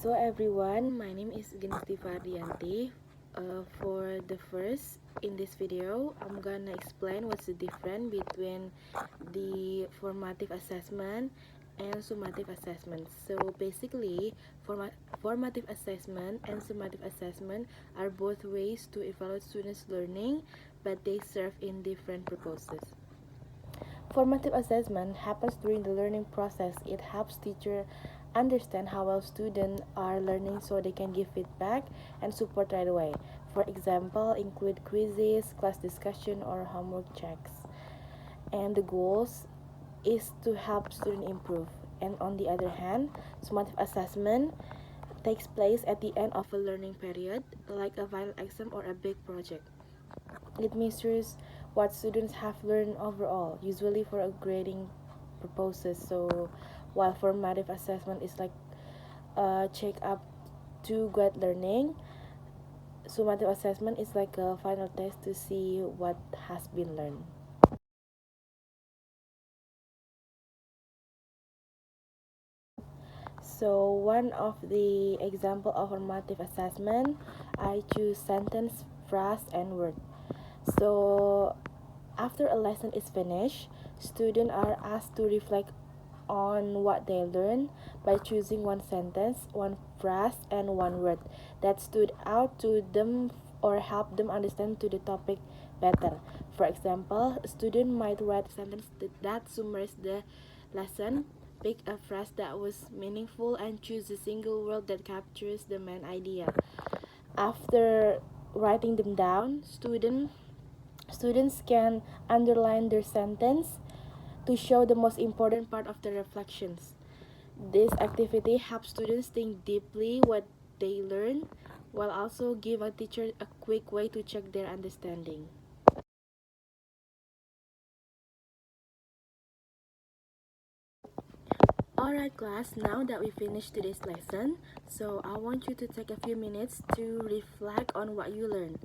So everyone, my name is Ginesti Fardianti. For the first, in this video, I'm gonna explain what's the difference between the formative assessment and summative assessment. So basically, formative assessment and summative assessment are both ways to evaluate students' learning, but they serve in different purposes. Formative assessment happens during the learning process. It helps teachers understand how well students are learning so they can give feedback and support right away. For example, include quizzes, class discussion, or homework checks. And the goals is to help students improve. And on the other hand, summative assessment takes place at the end of a learning period, like a final exam or a big project. It measures what students have learned overall, usually for a grading purposes. So while formative assessment is like a check up to grade learning, summative assessment is like a final test to see what has been learned. So one of the example of formative assessment, I choose sentence, phrase, and word. So after a lesson is finished, students are asked to reflect on what they learned by choosing one sentence, one phrase, and one word that stood out to them or help them understand to the topic better. For example, a student might write a sentence that summarizes the lesson, pick a phrase that was meaningful, and choose a single word that captures the main idea. After writing them down, students can underline their sentence to show the most important part of the reflections. This activity helps students think deeply what they learn while also give a teacher a quick way to check their understanding. Alright class, now that we finished today's lesson, so I want you to take a few minutes to reflect on what you learned.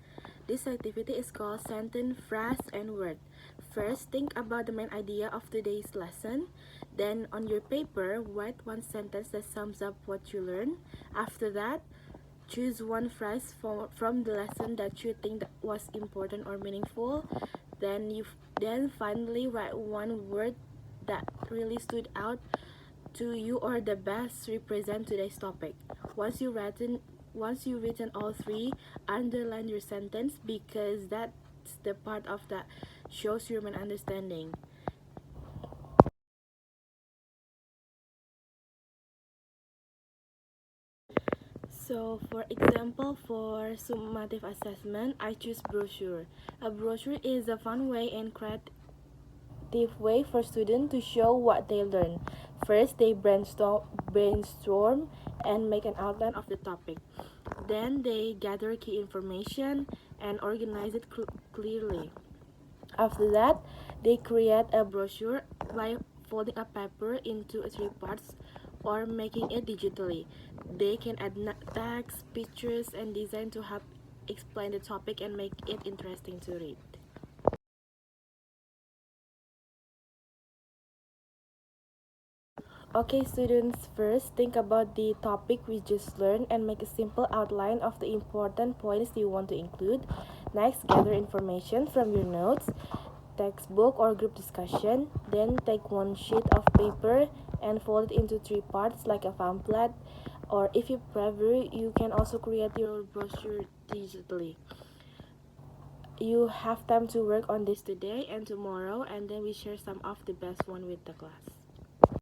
This activity is called sentence, phrase, and word. First, think about the main idea of today's lesson. Then, on your paper, write one sentence that sums up what you learned. After that, choose one phrase from the lesson that you think that was important or meaningful. Then finally write one word that really stood out to you or the best represent today's topic. Once you've written all three, underline your sentence because that's the part of that shows human understanding. So for example, for summative assessment, I choose brochure. A brochure is a fun way and creative way for students to show what they learn. First, they brainstorm and make an outline of the topic. Then they gather key information and organize it clearly. After that, they create a brochure by folding a paper into three parts or making it digitally. They can add text, pictures, and design to help explain the topic and make it interesting to read. Okay students, first think about the topic we just learned and make a simple outline of the important points you want to include. Next, gather information from your notes, textbook or group discussion. Then take one sheet of paper and fold it into three parts like a pamphlet, or if you prefer, you can also create your brochure digitally. You have time to work on this today and tomorrow, and then we share some of the best one with the class.